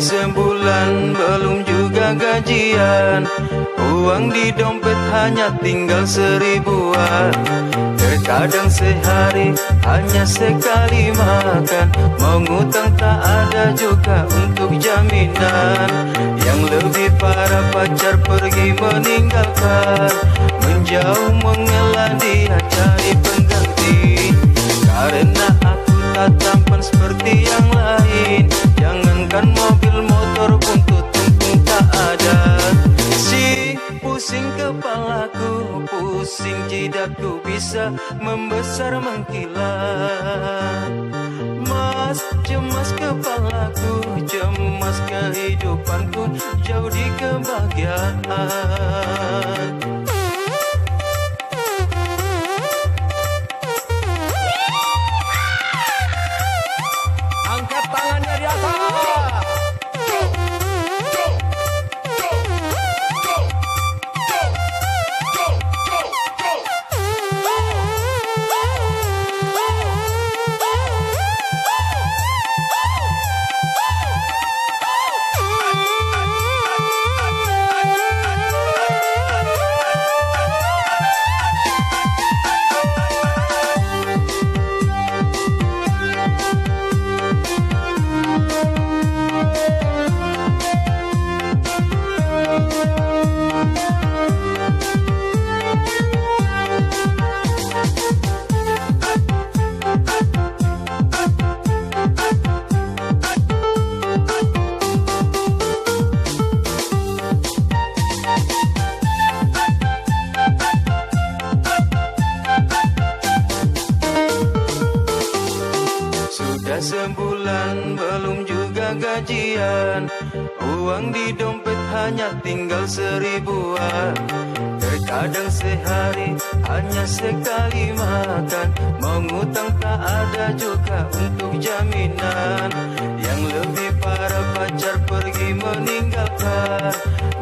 sebulan belum juga gajian, uang di dompet hanya tinggal 1000-an. Terkadang sehari hanya sekali makan, mau ngutang tak ada juga untuk jaminan. Yang lebih parah pacar pergi meninggalkan, menjauh mengelah dia cari pengganti. Karena aku tak tampan seperti yang lain, jangankan mobil motor pun tutung tak ada. Si pusing kepalaku, pusing jidatku bisa membesar mengkilat. Mas, cemas kepalaku, cemas kehidupanku, jauh di kebahagiaan. Angkat tangannya di atas. Sebulan belum juga gajian, uang di dompet hanya tinggal 1000-an. Terkadang sehari hanya sekali makan, mau ngutang tak ada juga untuk jaminan. Yang lebih parah pacar pergi meninggalkan,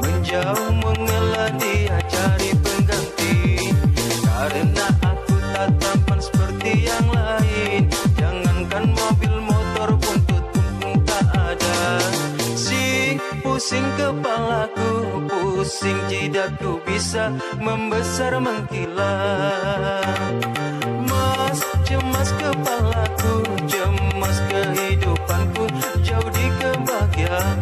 menjauh mengelah dia cari pengganti. Karena aku tak tampan seperti yang lain, jangankan mobil motor pun tutung tak ada. Si pusing kepalaku, pusing jidatku bisa membesar mengkilat. Mas, cemas kepalaku, cemas kehidupanku, jauh di kebahagiaan.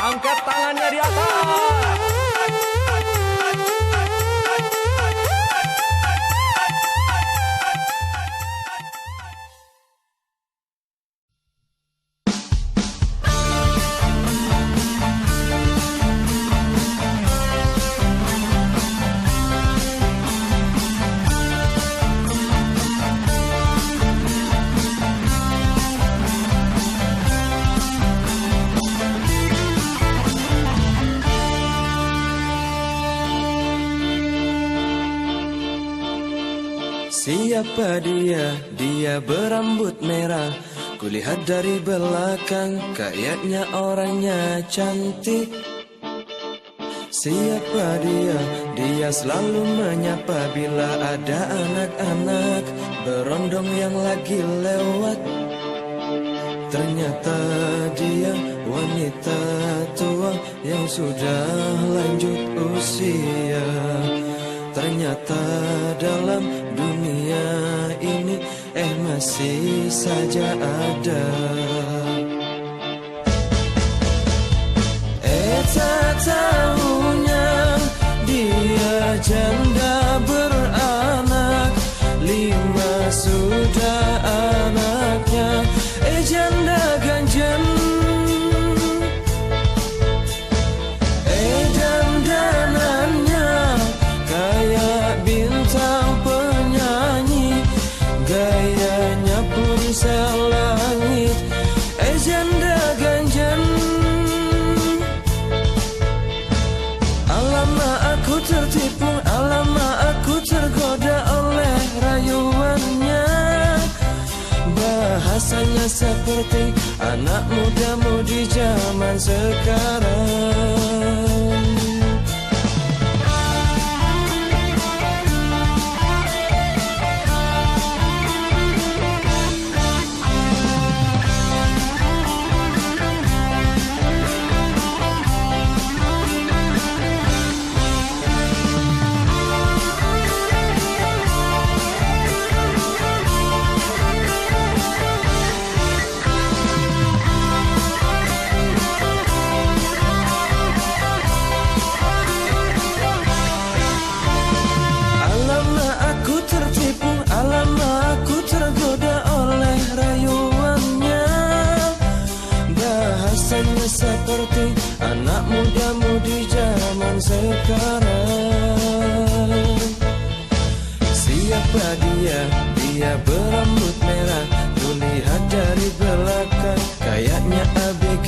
Angkat tangannya di atas. Siapa dia? Dia berambut merah. Kulihat dari belakang, kayaknya orangnya cantik. Siapa dia? Dia selalu menyapa bila ada anak-anak berondong yang lagi lewat. Ternyata dia wanita tua yang sudah lanjut usia. Ternyata dalam dunia ini masih saja ada. Tak tahunya dia janda beranak, 5 sudah anaknya, janda ganjen. Dan selangit, janda ganjen. Alamak aku tertipu, alamak aku tergoda oleh rayuannya. Bahasanya seperti anak muda-mudi zaman sekarang. Bahasanya seperti anak muda-mudi zaman sekarang. Siapa dia? Dia berambut merah, kulihat dari belakang, kayaknya ABG.